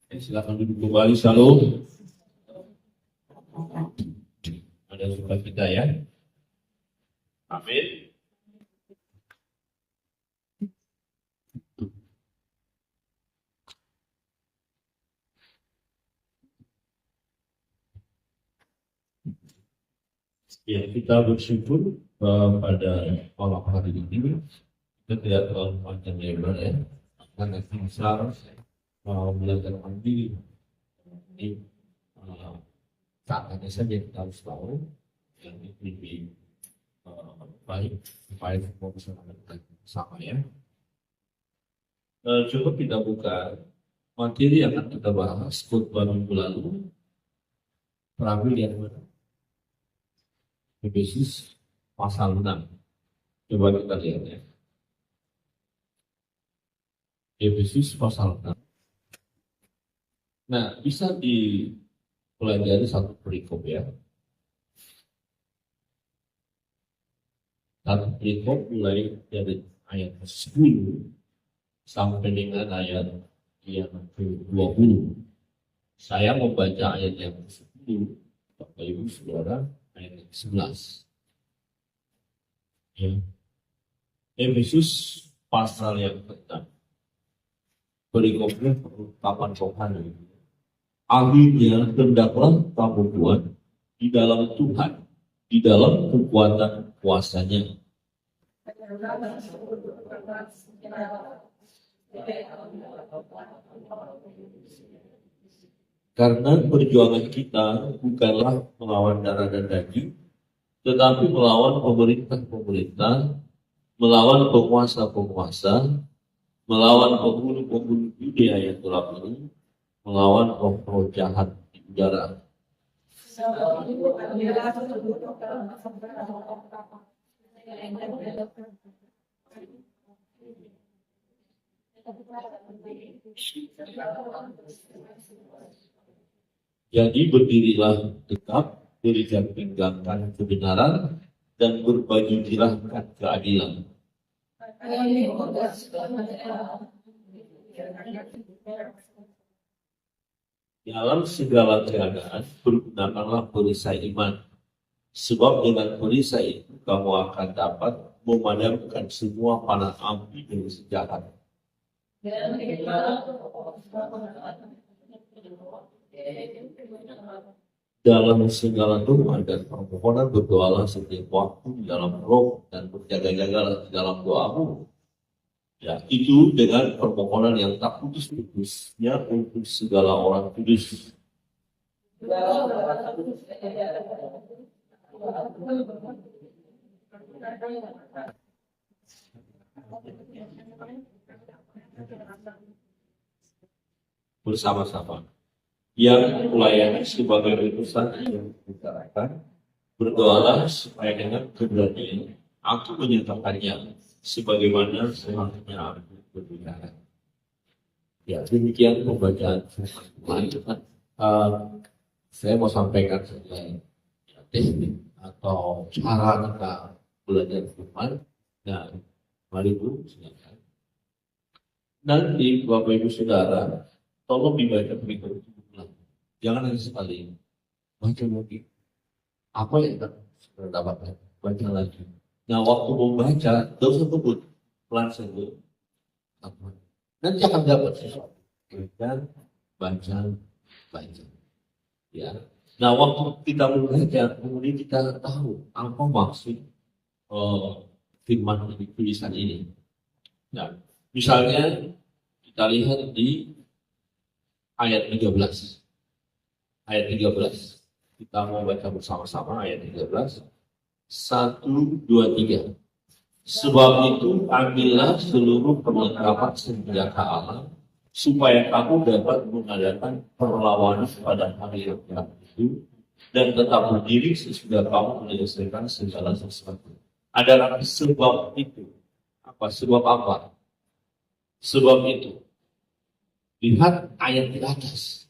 Silakan duduk kembali. Shalom. Ada suka kita ya. Amin. Ya, kita bersyukur pada malam hari ini kita tidak terlalu panjang lebar ya, karena bisa belajar mandiri. Ini katanya saja kita harus tahu yang lebih baik supaya semua bisa melakukan sama ya. Coba kita buka materi yang akan kita bahas khotbah minggu lalu. Terambil yang mana? Efesus pasal 6. Coba kita lihat ya. Efesus pasal 6. Nah, bisa dipelajari satu perikop ya. Satu perikop mulai dari ayat 10 sampai dengan ayat yang ke-20. Saya membaca ayat yang ke-10, Bapak Ibu Saudara, ayat 11. Ya. Efesus pasal yang ke-6. Perikopnya perutapan rohani. Akhirnya hendaklah kamu kuat di dalam Tuhan, di dalam kekuatan kuasanya. Karena perjuangan kita bukanlah melawan darah dan daging, tetapi melawan pemerintah-pemerintah, melawan penguasa-penguasa, melawan pembunuh-pembunuh dunia yang gelap ini, melawan roh-roh jahat di udara. Jadi berdirilah tetap, berikan pinggangkan kebenaran, dan berbajulah keadilan. Dalam segala keadaan bergunakanlah perisai iman, sebab dengan perisai itu kamu akan dapat memadamkan semua panah api dari sejahat. Dalam segala doa dan permohonan berdoalah setiap waktu dalam roh, dan berjaga-jagalah di dalam doamu. Ya, itu dengan permohonan yang tak putus-putusnya untuk segala orang kudus. Bersama-sama. Yang melayani sebagai utusan yang dibicarakan, berdoalah supaya dengan keberanian aku menyatakannya sebagaimana seharusnya aku berbicara. Ya, demikian pembacaan firman. Saya mau sampaikan saja teknik atau cara kita belajar firman. Nah, mari Bu, silakan. Nanti Bapak Ibu Saudara, tolong dibaca berikut itu. Jangan hanya sekali. Baca lagi. Apa yang kita dapatkan? Baca lagi. Nah, waktu membaca, tidak usah kebut. Pelan saja. Nanti akan dapat sesuatu. Dan baca. Ya. Nah, waktu kita membaca, kemudian kita tahu apa maksud firman tulisan ini. Nah, misalnya kita lihat di ayat 13. Ayat 13. Kita mau baca bersama-sama ayat 13. 1, 2, 3. Sebab itu ambillah seluruh perlengkapan senjata Allah, supaya kamu dapat mengadakan perlawanan pada hari yang jahat itu, dan tetap berdiri sesudah kamu menyelesaikan segala sesuatu. Ada kata sebab itu. Apa? Sebab apa? Sebab itu. Lihat ayat di atas.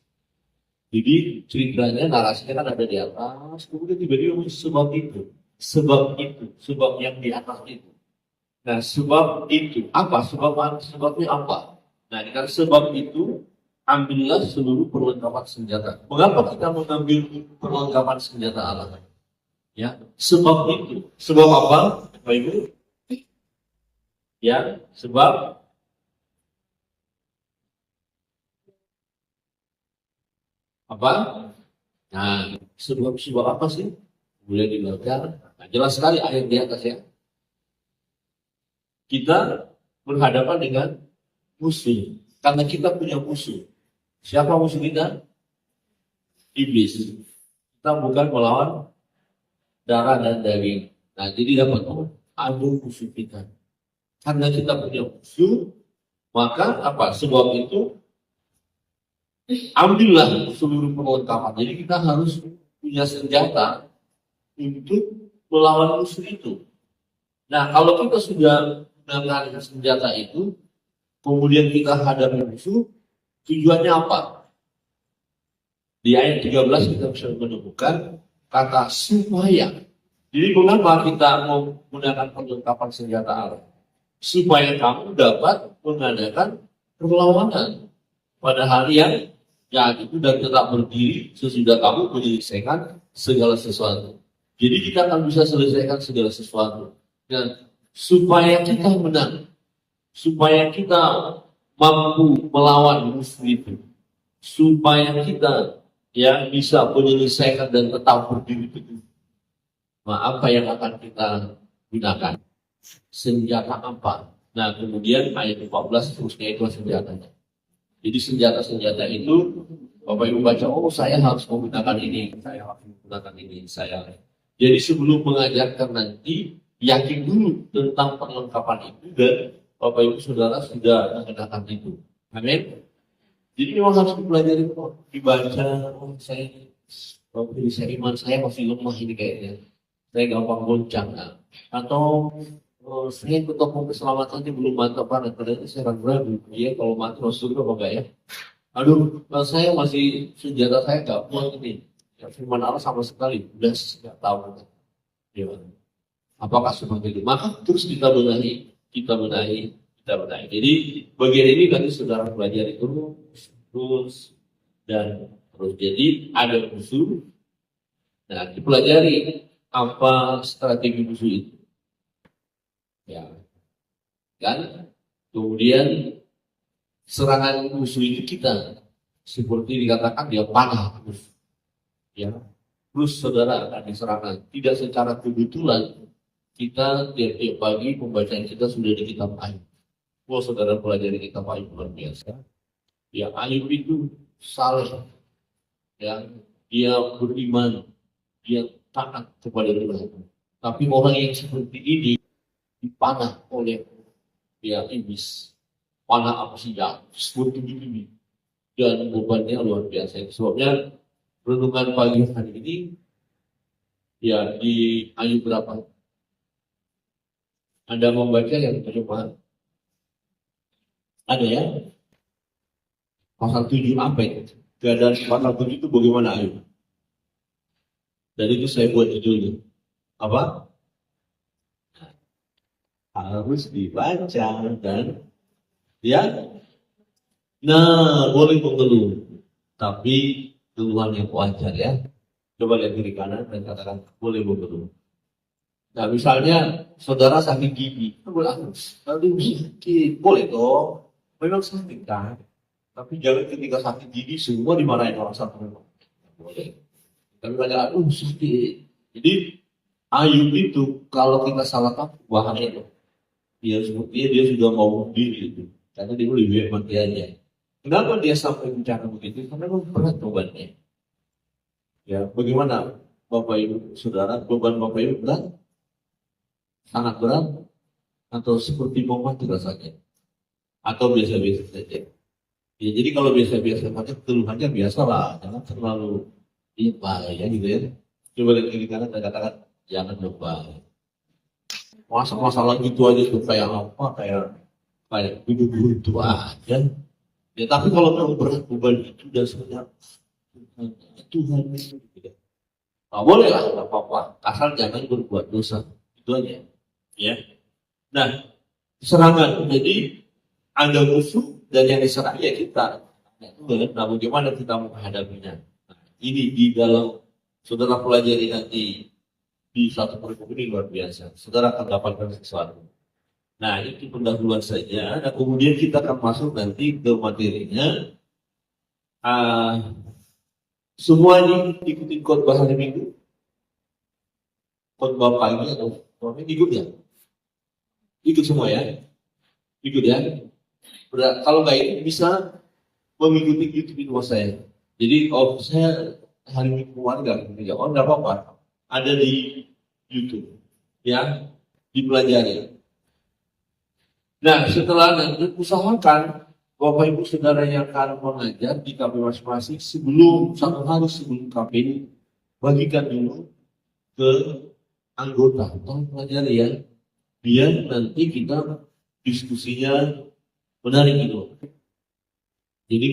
Jadi ceritanya, narasinya kan ada di atas, kemudian tiba-tiba sebab itu. Sebab yang di atas itu. Nah, sebab itu apa? Sebabnya apa? Nah, ini kan sebab itu ambillah seluruh perlengkapan senjata. Mengapa kita mengambil perlengkapan senjata Allah? Ya, sebab itu. Sebab apa? Bapak Ibu? Ya, sebab apa? Nah, sebab apa sih? Boleh dibaca. Nah, jelas sekali ayat di atas ya. Kita berhadapan dengan musuh. Karena kita punya musuh. Siapa musuh kita? Iblis. Kita bukan melawan darah dan daging. Nah, jadi dapat ada musuh kita. Karena kita punya musuh, maka apa? Sebab itu ambillah seluruh perlengkapan. Jadi kita harus punya senjata untuk melawan musuh itu. Nah, kalau kita sudah menggunakan senjata itu, kemudian kita hadapi musuh, tujuannya apa? Di ayat 13 kita bisa menemukan kata supaya. Jadi mengapa kita menggunakan perlengkapan senjata Allah? Supaya kamu dapat mengadakan perlawanan pada hari yang jahat itu dan tetap berdiri sesudah kamu menyelesaikan segala sesuatu. Jadi kita akan bisa selesaikan segala sesuatu. Dan supaya kita menang, supaya kita mampu melawan musuh itu, supaya kita yang bisa menyelesaikan dan tetap berdiri teguh. Nah, apa yang akan kita gunakan? Senjata apa? Nah, kemudian ayat 14 terusnya itu senjatanya. Jadi senjata-senjata itu, Bapak Ibu baca, oh saya harus menggunakan ini, saya harus menggunakan ini, saya. Jadi sebelum mengajarkan nanti, yakin dulu tentang perlengkapan itu dan Bapak Ibu Saudara sudah mengenakan itu. Amin. Jadi memang harus dipelajari, dibaca. Oh saya iman saya masih lemah ini kayaknya. Saya gampang goncang. Nah. Atau saya ikut topong keselamatannya belum mantap banget. Ternyata saya ragu-ragu. Iya kalau mati masuk surga apa enggak ya? Aduh, saya masih senjata saya nggak kuat ini. Ya, firman Allah sama sekali udah nggak tahu. Gimana? Apakah seperti itu? Maka terus kita benahi. Jadi bagian ini tadi saudara pelajari terus dan terus. Jadi ada musuh. Nah, dipelajari apa strategi musuh itu. Ya, kan? Kemudian serangan musuh itu kita seperti dikatakan dia panah terus. Ya, terus saudara akan diserahkan. Tidak secara kebetulan kita tiap pagi pembacaan kita sudah di kitab Ayub. Oh, saudara pelajari kitab Ayub luar biasa. Ya, Ayub itu saleh, ya, dia beriman, dia taat kepada Tuhan. Tapi orang yang seperti ini dipanah oleh ya iblis. Panah apa sih ya? Seperti ini. Dan bebannya luar biasa. Sebabnya renungan pagi hari ini ya di Ayub berapa? Anda membaca yang terjemahan? Ada ya? Pasal 7 apa itu? Keadaan pasal 7 itu bagaimana Ayub? Dan itu saya buat judulnya. Apa? Harus dibaca dan ya. Nah, boleh mengeluh. Tapi keluhan yang wajar ya. Coba lihat kiri kanan dan katakan boleh mengeluh. Nah, misalnya saudara sakit gigi, aduh sakit, boleh dong, memang sakit kan, tapi jangan ketika sakit gigi semua dimarahin orang satu. Boleh, tapi banyak aduh sakit. Jadi Ayub itu kalau kita salah kaprah bahaya dong. Dia sepertinya dia sudah mau bunuh diri itu, karena dia lebih baik mati aja. Kenapa dia sampai bicara begitu? Karena memang berat bebannya. Ya, bagaimana Bapak Ibu Saudara, beban Bapak Ibu berat? Sangat berat atau seperti mau mati rasanya atau biasa-biasa saja ya. Jadi kalau biasa-biasa saja keluhannya biasa lah, jangan terlalu bahaya gitu ya. Coba lihat kiri kanan dan katakan jangan lupa masalah gitu aja tuh kayak apa kayak dulu itu aja ya. Tapi kalau memang berat beban itu dan sebenarnya Tuhan itu gitu. Nah, boleh lah, nggak apa-apa asal jangan berbuat dosa, itu aja. Ya, nah serangan. Jadi ada musuh dan yang diserang ya kita. Nah, bagaimana kita menghadapinya? Nah, ini di dalam saudara pelajari nanti di satu kurikulum ini luar biasa. Saudara akan dapatkan sesuatu. Nah, itu pendahuluan saja. Nah, kemudian kita akan masuk nanti ke materinya. Semua ini ikutin khotbah hari Minggu, khotbah pagi atau ikut ya? Ikut semua ya? Ikut ya? Kalau nggak ikut bisa mengikuti YouTube video saya. Jadi kalau saya hari Minggu warga, oh nggak apa-apa, ada di YouTube, ya, dipelajari. Nah, setelah nanti usahakan Bapak Ibu Saudara yang akan mengajar di KP masing-masing sebelum 1 hari sebelum KP ini bagikan dulu ke anggota atau pelajari ya, biar nanti kita diskusinya menarik gitu. Jadi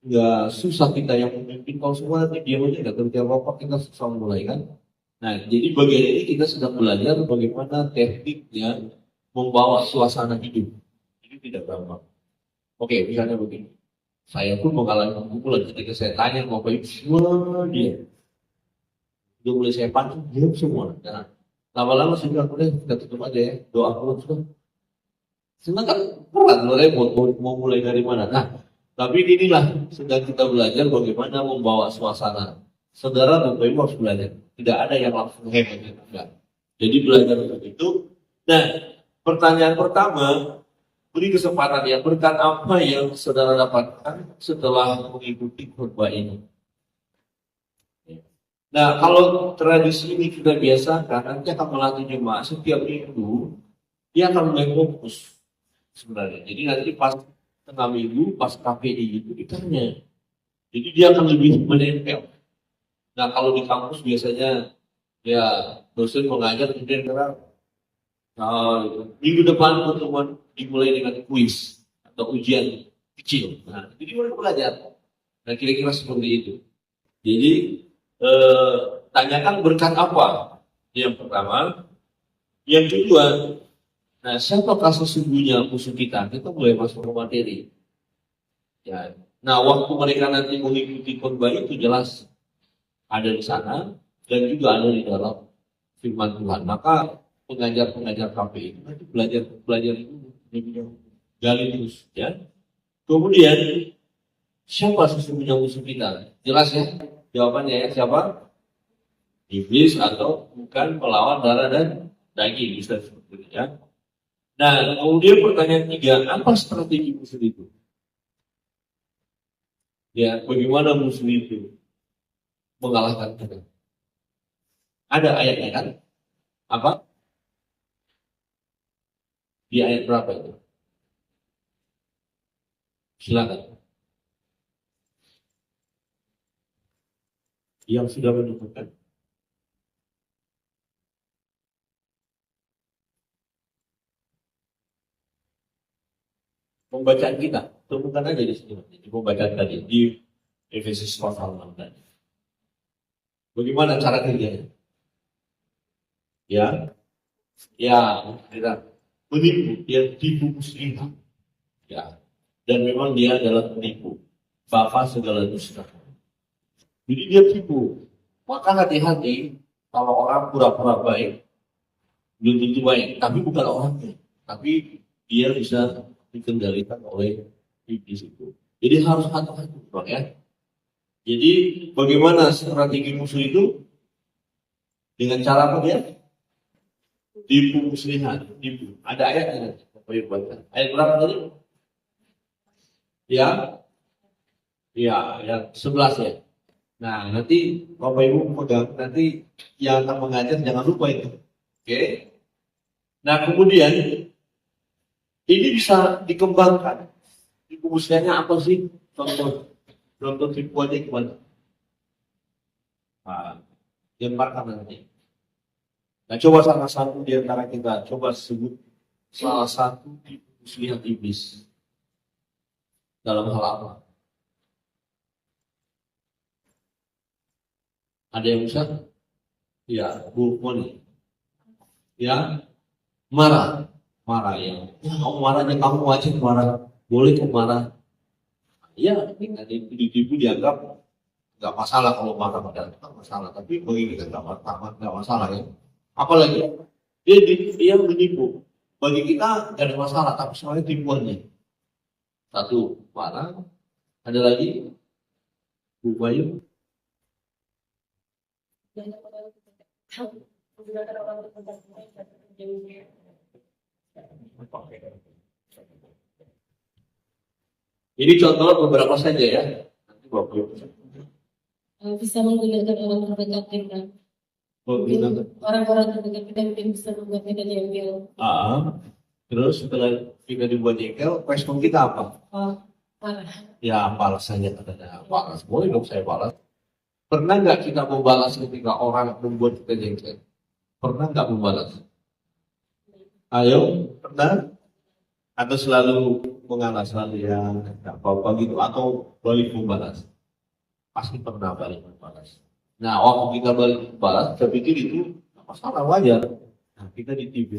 nggak susah kita yang memimpin, kalau semua nanti diam aja nggak kerja apa-apa, kita susah mulai kan. Nah, jadi bagian ini kita sedang belajar bagaimana tekniknya membawa suasana hidup. Ini tidak gampang. Oke, misalnya begini. Saya pun mengalami pukulan ketika saya tanya mau apa semua dia. Udah mulai saya pancing, diam semua. Nah, lama-lama saya bilang, udah kita tutup aja ya, doa Allah sudah. Senang kan berat, mau mulai dari mana? Nah, tapi inilah sedang kita belajar bagaimana membawa suasana. Saudara Bapak Ibu harus belajar. Tidak ada yang langsung hebat, enggak. Jadi belajar untuk itu. Nah, pertanyaan pertama, beri kesempatan ya, berkat apa yang saudara dapatkan setelah mengikuti khotbah ini. Nah, kalau tradisi ini kita biasakan, nanti akan melatih jemaat setiap minggu, dia akan mulai fokus sebenarnya. Jadi nanti pas tengah minggu, pas KPI itu ditanya. Jadi dia akan lebih menempel. Nah, kalau di kampus biasanya ya dosen mengajar kemudian karena minggu depan pertemuan dimulai dengan kuis atau ujian kecil. Nah, jadi mulai belajar. Nah, kira-kira seperti itu. Jadi tanyakan berkat apa? Yang pertama, yang kedua, nah siapakah sesungguhnya musuh kita? Kita mulai masuk ke materi. Ya. Nah, waktu mereka nanti mengikuti khotbah itu jelas ada di sana dan juga ada di dalam firman Tuhan. Maka pengajar-pengajar KPI itu nanti belajar itu gali terus, ya. Kemudian siapa sesungguhnya musuh kita? Jelas ya? Jawabannya ya, siapa? Iblis atau bukan melawan darah dan daging, bisa seperti itu ya. Nah, kemudian pertanyaan 3, apa strategi musuh itu? Ya, bagaimana musuh itu mengalahkan kita? Ada ayatnya kan? Apa? Di ayat berapa itu? Silakan. Yang sudah menentukan. Pembacaan kita, temukan aja di sini. Di pembacaan tadi di Efesus pasal 6 tadi. Bagaimana cara kerjanya? Ya, kita menipu, dia tipu muslihat. Ya, dan memang dia adalah penipu, bapak segala dusta. Jadi dia tipu. Maka hati-hati kalau orang pura-pura baik, belum tentu baik, tapi bukan orangnya, tapi dia bisa dikendalikan oleh iblis itu. Jadi harus hati-hati, Bang ya. Jadi bagaimana strategi musuh itu? Dengan cara apa dia? Tipu muslihat, tipu. Ada ayatnya, ayat berapa tadi? Ya, yang 11 ya. Nah, nanti Bapak Ibu pegang, nanti yang akan mengajar jangan lupa itu. Oke. Nah, kemudian ini bisa dikembangkan. Tipu muslihatnya apa sih? Contoh tipuannya gimana? Nah, lemparkan nanti. Nah, coba salah satu di antara kita, coba sebut salah satu tipu muslihat iblis. Dalam hal apa? Ada yang bisa? Ya, Bu Moni. Ya, marah ya. Kamu marahnya kamu wajib marah. Boleh kok marah. Ya, kita ditipu dianggap nggak masalah kalau marah, padahal itu masalah. Tapi bagi kita nggak masalah ya. Apalagi dia menipu. Bagi kita nggak ada masalah, tapi semuanya tipuannya. Satu marah, ada lagi Bu Bayu. Ini contoh beberapa saja ya. Nanti bisa menggunakan orang terdekat kita. Orang-orang terdekat kita mungkin bisa membuat kita jengkel. Terus setelah kita dibuat jengkel, respon kita apa? Marah. Ya balas saja katanya. Balas, boleh dong saya balas. Pernah nggak kita membalas ketika orang membuat kita jengkel? Pernah nggak membalas? Ayo, pernah? Atau selalu mengalah, selalu ya nggak apa-apa gitu, atau balik membalas? Pasti pernah balik membalas. Nah, waktu kita balik membalas, saya pikir itu masalah, wajar. Nah, kita ditipu.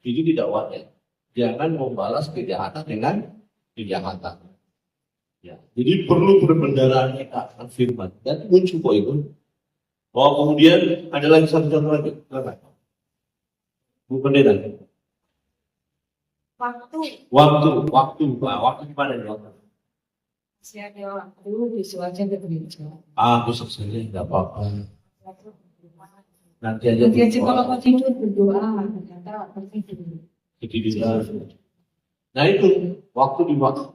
Itu tidak wajar. Jangan membalas kejahatan dengan kejahatan. Ya, jadi perlu perbendaharaan kita akan firman dan muncul kok itu. Bahwa kemudian ada lagi satu contoh lagi. Bu Pendeta. Waktu gimana nih waktu? Siapa waktu besok aja ke gereja. Besok saja nggak apa-apa. Nanti aja kalau mau tidur berdoa, ternyata tertidur. Nah itu waktu di waktu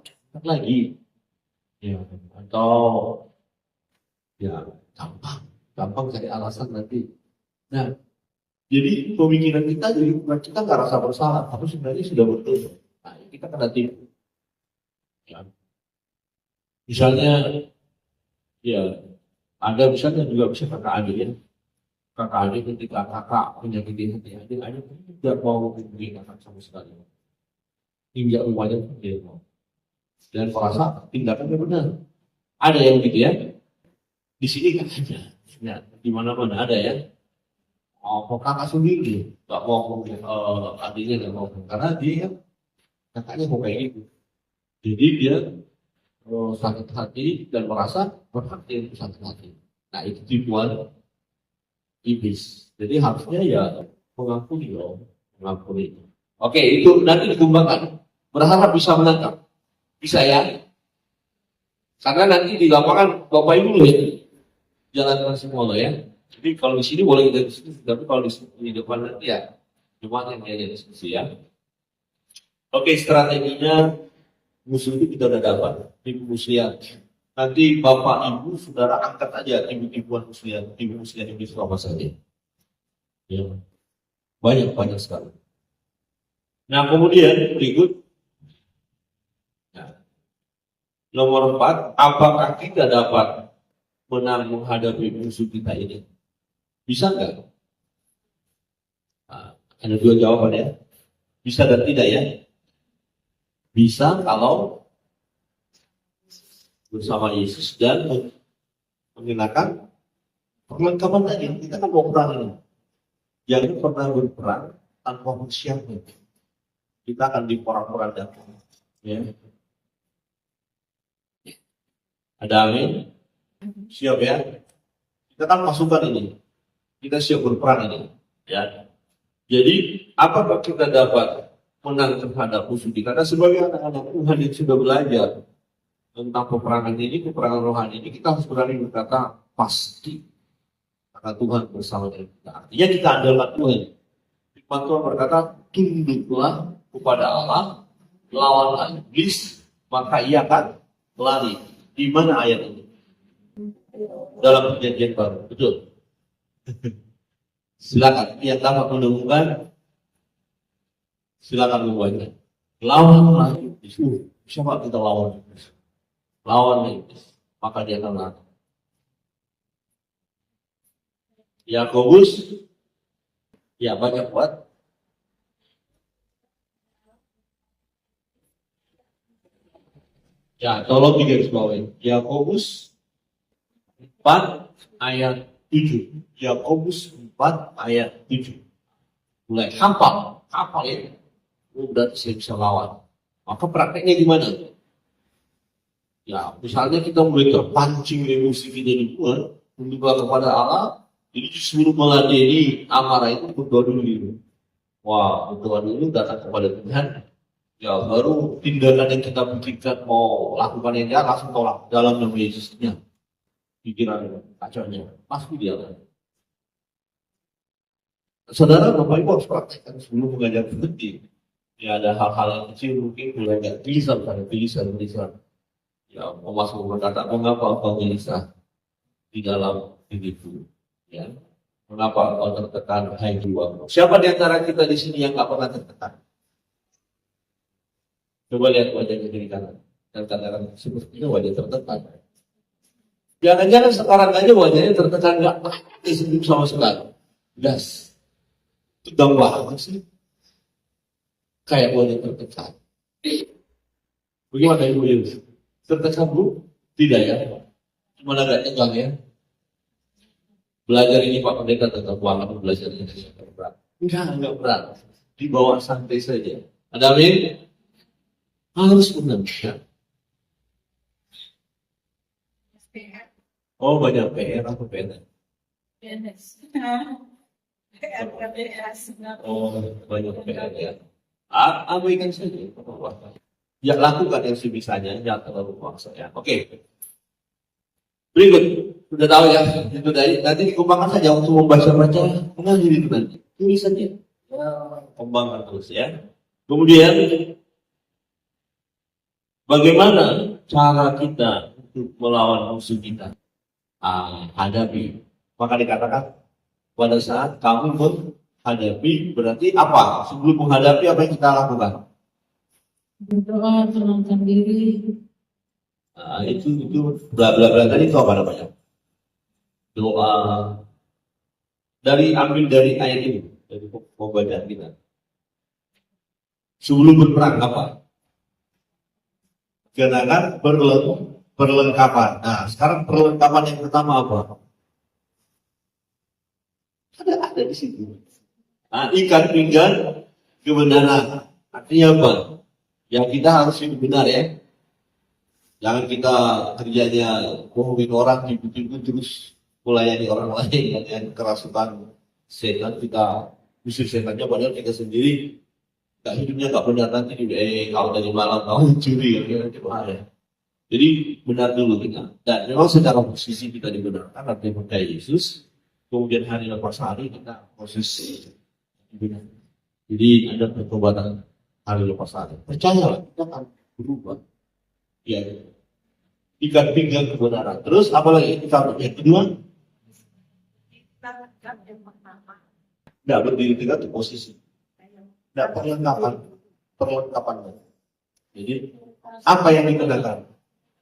lagi. Ya, atau ya gampang cari alasan nanti. Nah, jadi pemikiran kita jadi kita nggak rasa bersalah, tapi sebenarnya sudah berdosa. Nah, kita kena tipu. Ya. Misalnya, ya ada misalnya juga bisa kakak adik ya. Kakak adik ketika kakak menyakiti hati adik tidak mau hubungi kakak sama sekali. Hingga rumahnya pun dia mau. Dan merasa tindakannya benar. Ada yang gitu ya. Di sini kan ada. Ya, di mana-mana ada ya. Kakak sendiri nggak mau adiknya nggak mau, karena dia kakaknya mau kayak gitu. Jadi dia sakit hati dan merasa berhak untuk sakit hati. Nah itu tipuan iblis. Jadi harusnya ya mengakui loh, mengakui. Oke, itu nanti dikembangkan. Berharap bisa menangkap. Bisa ya? Karena nanti di lapangan Bapak Ibu loh ya, jalankan semua loh ya. Jadi kalau di sini boleh kita diskusi, tapi kalau di depan nanti ya cuma yang diajak diskusi ya. Oke, strateginya musuh itu kita udah dapat, tipu muslihat. Nanti Bapak Ibu Saudara angkat aja tipu-tipuan muslihat, tipu muslihat ini apa saja. Ya. Banyak sekali. Nah kemudian berikut. Nomor 4, apakah kita dapat menang menghadapi musuh kita ini? Bisa nggak? Nah, ada dua jawaban ya. Bisa dan tidak ya. Bisa kalau bersama Yesus dan mengenakan perlengkapan tadi. Kita kan mau perang ini. Jangan pernah berperang tanpa persiapan. Kita akan diporak-porandakan. Ya. Ada amin? Siap ya? Kita kan pasukan ini. Kita siap berperang ini. Ya. Jadi, apakah kita dapat menang terhadap musuh kita? Karena sebagai anak-anak Tuhan yang sudah belajar tentang peperangan ini, peperangan rohani ini, kita harus berani berkata pasti. Karena Tuhan bersama dengan kita. Artinya kita adalah Tuhan. Firman Tuhan berkata, tunduklah kepada Allah, lawan iblis, maka ia akan lari. Di mana ayat ini? Dalam perjanjian baru, betul. Silakan, yang dapat menemukan, silakan membaca. Lawanlah iblis. Siapa kita lawan iblis? Lawan iblis, maka dia akan lari. Yakobus, ya banyak buat. Ya, tolong digarisbawahi. Yakobus 4 ayat 7. Yakobus 4 ayat 7. Mulai hafal ya. Udah saya bisa lawan. Maka prakteknya gimana? Ya, misalnya kita mulai terpancing emosi kita di luar, berdoa kepada Allah, jadi disuruh meladeni amarah itu berdoa dulu gitu. Wah, berdoa dulu datang kepada Tuhan, ya baru tindakan yang kita pikirkan mau lakukan yang jahat langsung tolak dalam nama Yesusnya. Pikiran kacaunya, pasti dia. Saudara, Bapak Ibu harus praktekkan sebelum mengajar berhenti. Ya ada hal-hal yang kecil mungkin mulai nggak gelisah, gelisah. Ya, Mas berkata, mengapa engkau gelisah di dalam hidupku? Ya, mengapa engkau tertekan, hai jiwaku? Siapa di antara kita di sini yang nggak pernah tertekan? Coba lihat wajahnya kiri kanan. Dan katakan sepertinya wajah tertekan. Jangan-jangan sekarang aja wajahnya tertekan nggak pasti senyum sama sekali. Gas. Tegang banget sih. Kayak wajah tertekan. Bagaimana Ibu Yus? Tertekan Bu? Tidak ya? Cuma agak tegang ya? Belajar ini Pak Pendeta tetap banget belajar ini berat. Enggak berat. Dibawa santai saja. Ada amin? Harus benar ya. PR. Oh banyak PR apa PR? PNS. PR. Oh banyak PR ya. Abaikan saja. Ya lakukan yang sebisanya, jangan terlalu paksa ya. Oke. Berikut, sudah tahu ya, itu dari nanti dikembangkan saja waktu membaca mengakhiri itu nanti. Tulis saja. Ya, kembangkan terus ya. Kemudian bagaimana cara kita untuk melawan musuh kita? Hadapi. Maka dikatakan pada saat kamu menghadapi berarti apa? Sebelum menghadapi apa yang kita lakukan? Berdoa, tenangkan diri. Nah, itu bla bla bla tadi itu apa namanya? Doa ambil dari ayat ini, dari pembacaan kita. Sebelum berperang apa? Kenakan perlengkapan. Nah, sekarang perlengkapan yang pertama apa? Ada di situ. Nah, ikat pinggang kebenaran. Artinya apa? Yang kita harus hidup benar ya. Jangan kita kerjanya bohongin orang, tipu-tipu terus melayani orang lain yang kerasukan setan, kita usir setannya padahal kita sendiri hidupnya nggak benar, nanti kalau dari malam kamu curi ya, ada. Jadi benar dulu kita. Dan memang secara posisi kita dibenarkan artinya percaya Yesus. Kemudian hari lepas hari kita proses benar. Jadi ada pertobatan hari lepas hari. Percayalah kita akan berubah. Ya, ikat pinggang kebenaran. Terus apa lagi? Yang kedua, tidak berdiri tegak di posisi. Tidak perlengkapan. Jadi apa yang dikenakan?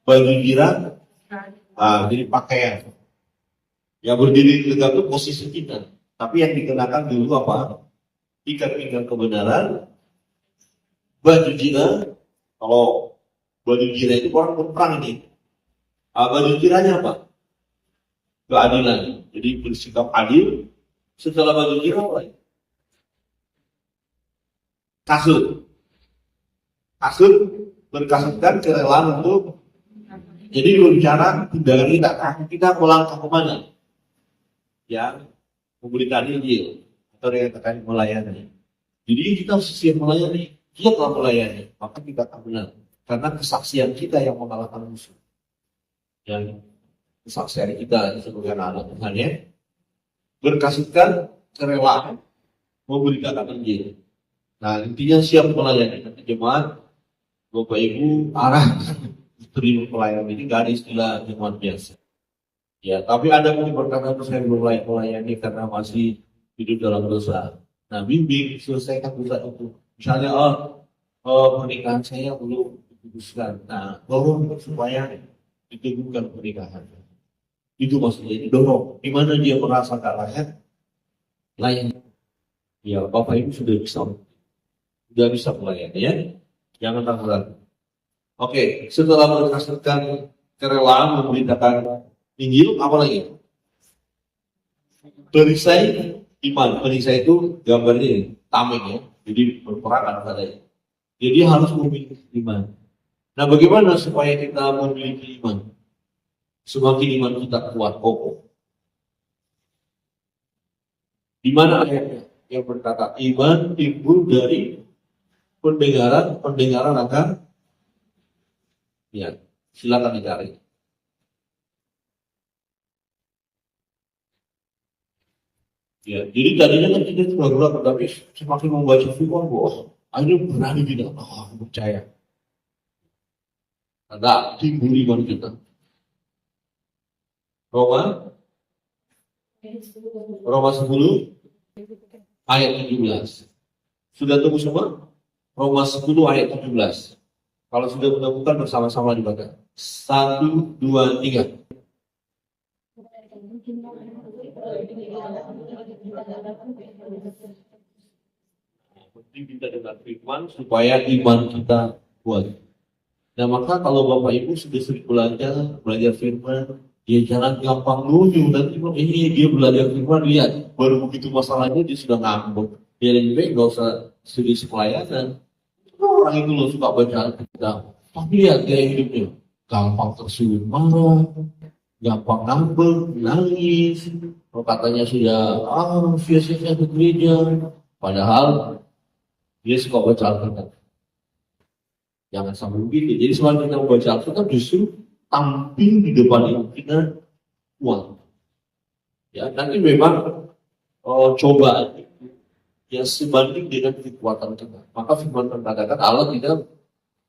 Baju girang, jadi pakaian. Yang berdiri tegak itu posisi kita. Tapi yang dikenakan dulu apa? Ikat pinggang kebenaran, baju girang. Kalau baju girang itu orang berperang ini. Baju girangnya apa? Keadilan. Jadi bersikap adil. Setelah baju girang apa? Kasut berkasutkan kerelaan untuk. Jadi berbicara tindakan kita melangkah kemana? Ya, memberikan Injil atau yang terkait melayani. Jadi kita harus siap melayani. Dia telah melayani, maka kita akan benar. Karena kesaksian kita yang mengalahkan musuh. Dan kesaksian kita sebagai anak Tuhan ya. Berkasutkan kerelaan memberikan Injil. Nah, intinya siap melayani. Nanti jemaat, Bapak Ibu arahkan terima pelayanan ini, gak ada istilah jemaat biasa. Ya, tapi ada yang berkata saya belum layak melayani karena masih hidup dalam dosa. Nah, bimbing selesaikan dosa itu. Misalnya, pernikahan saya belum diputuskan. Nah, dorong supaya diteguhkan pernikahan. Itu maksudnya, dorong. Di mana dia merasa gak layak. Ya, Bapak Ibu sudah bisa melayani ya. Jangan ragu-ragu. Oke, setelah berkasutkan kerelaan memberitakan Injil, apa lagi? Perisai iman. Perisai itu gambarnya tameng ya. Jadi berperang katanya. Jadi harus memiliki iman. Nah, bagaimana supaya kita memiliki iman? Semakin iman kita kuat, kokoh. Di mana ayatnya yang berkata iman timbul dari pendengaran akan, ya, silakan dicari. Ya, jadi tadinya kan kita ragu-ragu, tapi semakin membaca firman, wah, akhirnya berani bilang, aku percaya. Ada timbul iman kita. Roma 10 ayat 17. Sudah tunggu semua? Roma 10 ayat 17. Kalau sudah menemukan bersama-sama dibaca. 1, 2, 3. Penting kita dengar firman supaya iman kita kuat. Nah, maka kalau Bapak Ibu sudah sering belajar firman, dia jangan gampang nunjuk. Nanti dia belajar firman, lihat baru begitu masalahnya dia sudah ngambek. Dia lebih baik nggak usah studi pelayanan. Orang itu loh suka baca Alkitab, tapi lihat gaya hidupnya, gampang tersulut marah, gampang ngambek, nangis. Kalau katanya sudah sia-sia ke gereja, padahal dia suka baca Alkitab. Jangan sampai begitu. Jadi selain kita membaca Alkitab justru tampil di depan itu kita kuat. Ya, nanti memang coba yang sebanding dengan kekuatan kita. Maka firman mengatakan Allah tidak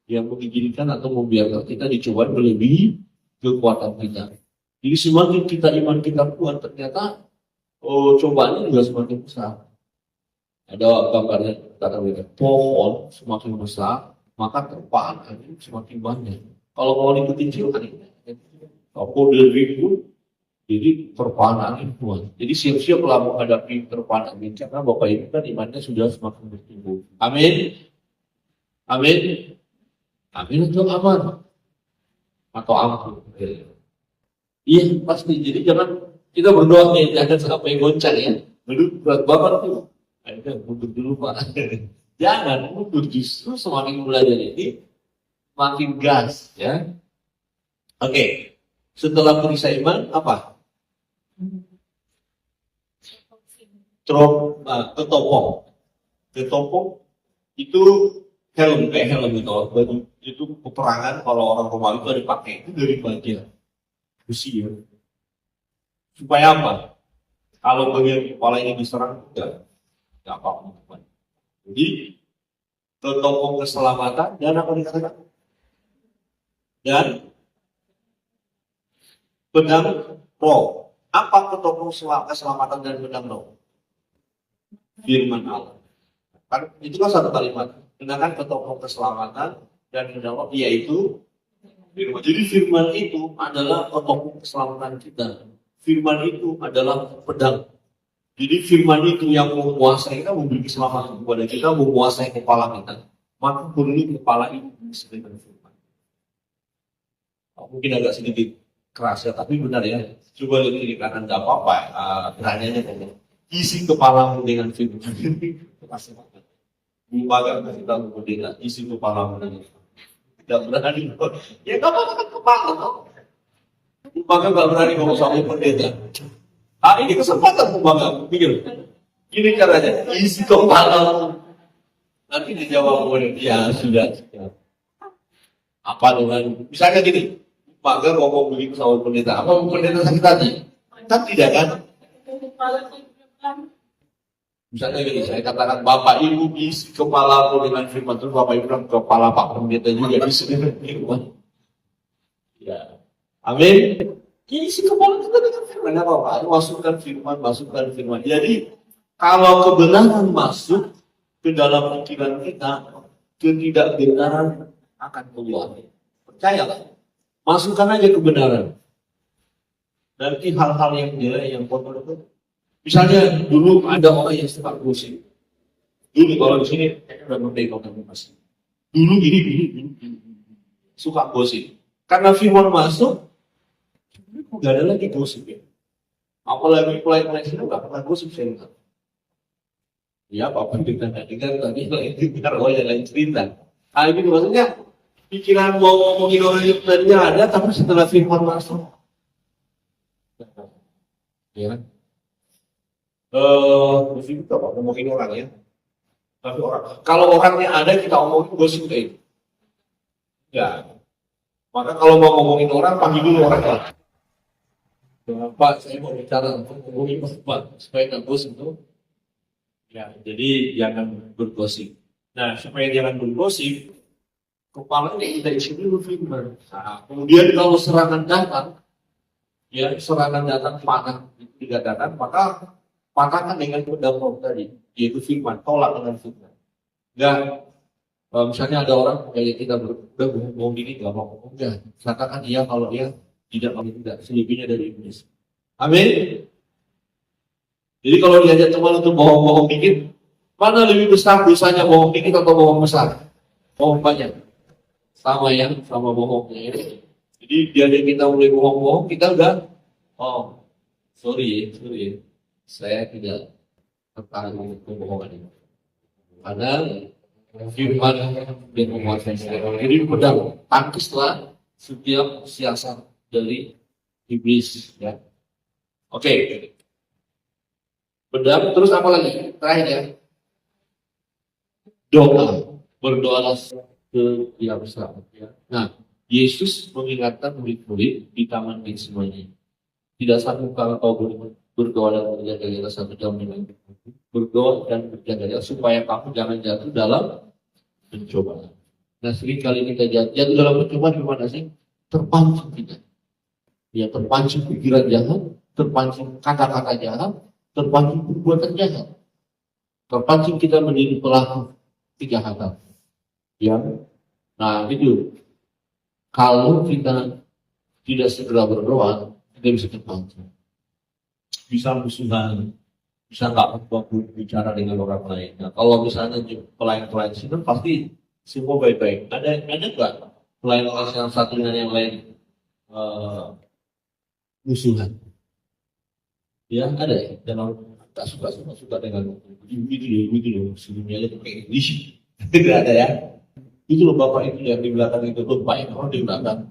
yang mengizinkan atau membiarkan kita dicoba melebihi kekuatan kita. Jadi semakin kita iman kita kuat, ternyata cobaannya juga semakin besar. Ada gambarnya kata pohon semakin besar, maka terpaan semakin banyak. Kalau mau dikecilkan, kalau dari ribu, jadi terpaan angin kuat. Jadi siap-siaplah menghadapi terpaan angin, karena Bapak Ibu kan imannya sudah semakin bertumbuh. Amin. Amin. Amin atau aman? Atau ampun? Iya pasti. Jadi jangan kita berdoa jangan sampai goncang ya. Aduh berat banget tuh. Ayo mundur dulu Pak. Jangan mundur, justru semakin belajar ini makin gas ya. Oke. Setelah periksa iman apa? Ketopong itu helm itu baju itu peperangan. Kalau orang Romawi itu dipakai itu dari bagian besi ya. Supaya apa? Kalau bagian kepala ini diserang enggak apa-apa. Jadi ketopong keselamatan dan apa dikatakan? Dan pedang roh. Apa ketopong keselamatan dan pedang roh? Firman Allah. Kan itu kan satu kalimat. Sedangkan ketopong keselamatan dan pedang roh yaitu firman. Jadi firman itu adalah ketopong keselamatan kita. Firman itu adalah pedang. Jadi firman itu yang menguasai kita, memberi keselamatan kepada kita, menguasai kepala kita. Maka perlu kepala itu disebutkan firman. Mungkin agak sedikit keras ya, tapi benar ya. Coba lihat kiri kanan, tidak apa-apa. Beraninya isi kepalamu dengan firman. Kasih banget. Bukan kasih tahu kemudian isi kepalamu dengan tidak berani. Ya nggak apa-apa kepala. Bukan nggak berani ngomong sama pendeta. Ini kesempatan pembangga. Pikir. Gini caranya, isi kepala. Nanti dijawab oleh ya sudah. Apa dengan misalnya gini, Bangga ngomong begitu sama pendeta. Apa pendeta sakit hati? Kan tidak kan? Misalnya gini, saya katakan Bapak Ibu isi kepala dengan firman, terus Bapak Ibu bilang kepala Pak Pendeta juga isi dengan firman. Ya, amin. Isi kepala kita dengan firman, apa-apa. Masukkan firman. Jadi, kalau kebenaran masuk ke dalam pikiran kita, ketidakbenaran akan keluar. Percayalah, masukkan aja kebenaran. Nanti hal-hal yang jelek, yang kotor itu. Misalnya, dulu ada orang yang suka gosip. Dulu kalau di sini, udah merdeka masih. Dulu gini. Suka gosip. Karena firman masuk, nggak ada lagi gosip ya. Apalagi pelayan sini nggak pernah gosip saya enggak. Ya apa-apa kita nggak dengar tadi dengar yang lain cerita. Gitu maksudnya Pikiran mau ngomongin orang itu tadinya ada, tapi setelah firman masuk, ya, mesti kita ngomongin orang ya. Tapi kalau orangnya ada kita omongin gosip kayak itu. Ya, maka kalau mau ngomongin orang panggil dulu orangnya. Pak, saya mau bicara untuk ngomongin Pak supaya nggak gosip tuh. Ya, jadi jangan bergosip. Nah, supaya jangan bergosip, kepalanya kita isi dulu firman. Nah, kemudian kalau serangan datang, ya serangan datang panah dikatakan, maka patahkan dengan pedang roh tadi, yaitu firman, tolak dengan firman. Dan misalnya ada orang kayak kita udah ngomong gini, nggak mau ngomong, enggak. Katakan iya kalau dia tidak mau tidak, selebihnya dari iblis. Amin. Jadi kalau diajak teman untuk bohong-bohong dikit, mana lebih besar dosanya bohong dikit atau bohong besar? Bohong banyak. Sama bohongnya ini. Jadi diajak kita mulai bohong-bohong, kita udah, oh, sorry, saya tidak tertarik dengan kebohongan ini. Karena firman dan menguasai saya. Jadi pedang tangkislah setiap siasat dari iblis. Ya. Oke. Pedang terus apa lagi? Terakhir ya. Doa. Berdoalah ke yang besar. Ya. Nah, Yesus mengingatkan murid-murid di taman Getsemani. Tidak sanggup kalau kau berdoa dan berjaga-jaga 1 jam dengan berdoa dan berjaga-jaga supaya kamu jangan jatuh dalam pencobaan. Nah, sering kali kita jatuh dalam pencobaan gimana sih? Terpancing kita. Ya, terpancing pikiran jahat, terpancing kata-kata jahat, terpancing perbuatan jahat. Terpancing kita menjadi pelaku kejahatan. Ya. Nah, itu. Kalau kita tidak segera berdoa, kita bisa terpancing. Bisa musuhan, bisa nggak bicara dengan orang lain. Nah, kalau misalnya pelayan-pelayan sini pasti semua baik-baik. Ada nggak pelayan yang satu dengan yang lain musuhan? Ya ada ya. Jangan tak suka dengan gitu loh. Sebelumnya aja kayak English. Tidak ada ya. Itu loh bapak itu yang di belakang itu loh baik orang di belakang.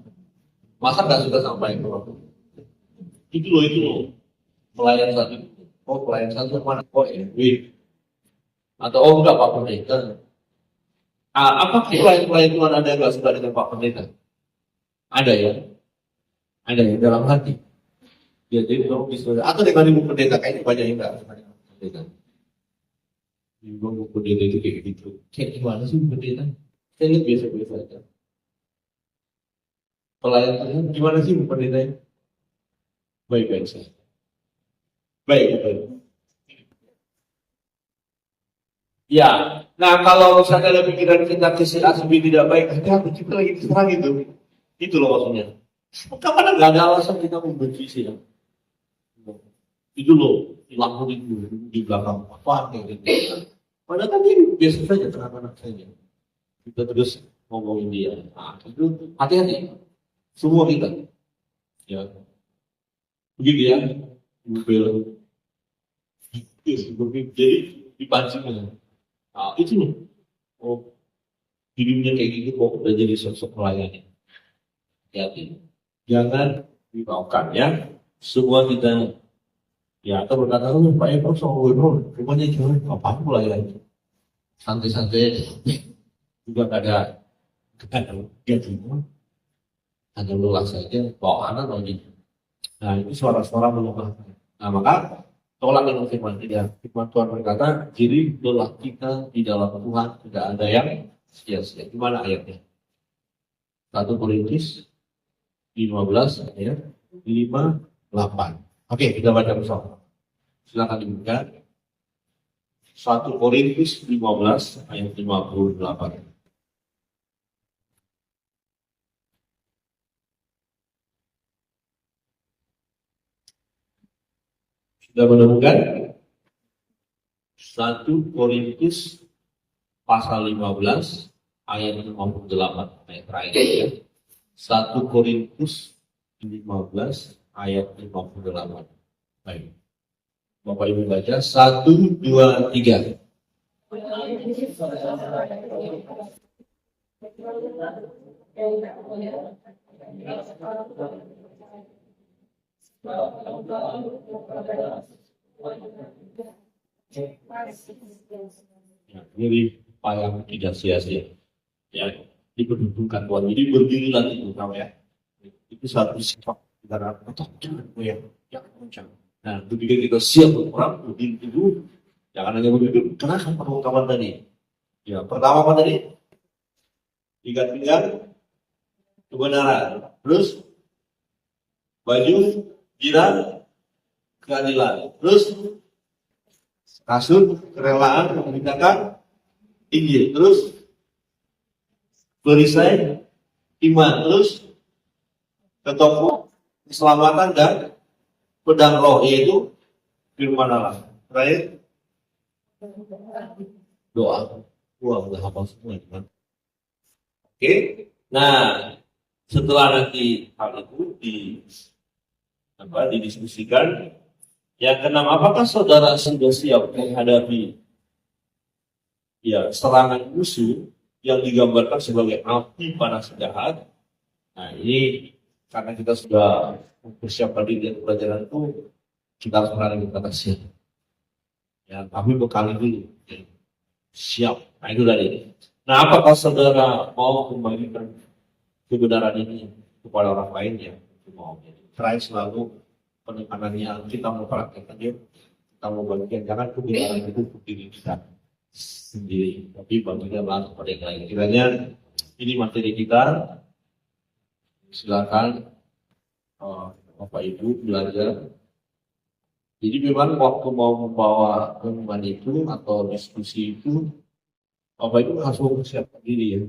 Masa nggak suka sama baik orang? Itu loh. Pelayan satu, pelayan satu mana? Atau enggak Pak Pendeta? Apa pelayan Tuhan ada enggak suka dengan Pak Pendeta? Ada ya dalam hati. Ya jadi kalau bisa atau dengan Ibu Pendeta kayaknya banyak yang enggak suka dengan Pendeta. Ibu Pendeta itu kayak gitu. Kayak gimana sih Ibu Pendeta? Saya lihat biasa-biasa aja. Pelayan Tuhan gimana sih Ibu Pendeta? Baik-baik saja. Baik. Ya, nah kalau misalnya ada pikiran kita ke si Asbi tidak baik, hati kita lagi diserang itu. Itu loh maksudnya. Kapan nggak ada alasan kita membenci sih ya? Itu loh, laku itu di belakang apa gitu. Padahal kan ini biasa saja anak-anak saja. Kita terus ngomongin dia. Nah, itu hati-hati. Semua kita. Ya. Begitu ya. Mobil. Jadi dipancing. Nah, itu loh. Oh, hidupnya kayak gitu kok udah jadi sosok pelayan. Hati-hati. Jangan dimaukan ya. Semua kita ya atau berkata Pak Eko soal bro, rumahnya cuma apa pelayan. Santai-santai juga nggak ada gaji. Hanya lelah saja, bawa anak lagi. Nah, itu suara-suara melemah. Nah, maka tolak dengan firman tidak. Firman Tuhan berkata, jadi lelah kita di dalam Tuhan tidak ada yang sia-sia. Gimana ayatnya? 1 Korintus 15 ayat 58. Oke, kita baca bersama. Silakan dibuka. 1 Korintus 15 ayat 58. Sudah menemukan 1 Korintus pasal 15 ayat 58 ayat terakhir ya. 1 Korintus 15 ayat 58. Baik. Bapak Ibu baca 1, 2, 3. Ya, jadi payah tidak sia-sia. Ya, diperhitungkan Tuhan. Jadi berdirilah itu kamu ya. Itu satu sifat darah otak jangan goyang, jangan goncang. Nah, ketika kita siap berperang, berdiri dulu, jangan hanya berdiri. Kerahkan perlengkapan tadi. Ya, pertama apa tadi? Ikat pinggang, kebenaran. Terus baju, jiran, keadilan. Terus kasut, kerelaan, memberitakan Injil. Terus perisai, iman. Terus ketoprak, keselamatan dan pedang roh, yaitu firman Allah. Terakhir doa. Wah, udah hafal semua kan? Oke. Nah, setelah nanti hal itu didiskusikan, yang keenam, apakah saudara sudah siap menghadapi ya serangan musuh yang digambarkan sebagai api panas jahat? Nah, ini karena kita sudah mempersiapkan diri dari pelajaran itu, kita harus menghadapi kata siap. Ya, kami bekali dulu. Ya, siap. Nah, itu tadi. Nah, apakah saudara mau membagikan kebenaran ini kepada orang lain ya? Mau. Terakhir selalu penekanannya kita mempraktekkannya, kita mau bagikan, jangan kebenaran itu untuk diri kita sendiri, tapi bagikanlah kepada yang lain. Kiranya ini materi kita. Silakan Bapak Ibu belajar. Jadi memang waktu mau membawa renungan itu atau diskusi itu, Bapak Ibu harus mempersiapkan diri ya,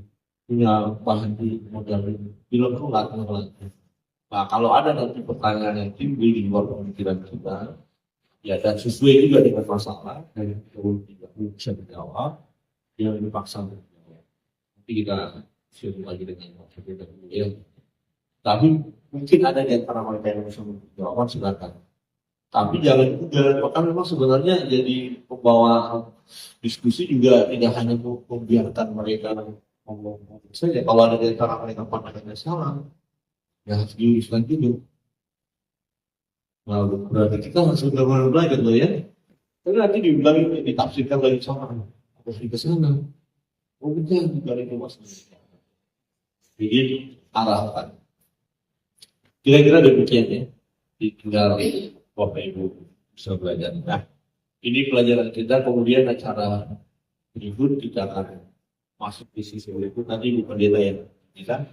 punya bahan di modal ini, film ulang. Nah, kalau ada nanti pertanyaan yang timbul di luar pemikiran kita, ya dan sesuai juga dengan masalah dan tidak bisa dijawab, yang dipaksa menjawab. Nanti kita siap lagi dengan kita kemudian. Tapi mungkin ada di antara mereka yang bisa menjawab, silakan. Tapi jangan juga, maka memang sebenarnya jadi pembawa diskusi juga tidak hanya membiarkan mereka ngomong saja. Kalau ada di antara mereka pandangannya salah, ya harus diuruskan dulu. Nah, berarti kita harus benar-benar belajar loh ya. Tapi nanti diulang ini ditafsirkan lagi sama, harus ke sana. Oh betul, bukan itu maksudnya. Jadi arahkan. Kira-kira demikian ya. Tinggal Bapak Ibu bisa belajar. Nah, ini pelajaran kita, kemudian acara berikut kita akan masuk di sisi berikut. Nanti Ibu Pendeta yang kita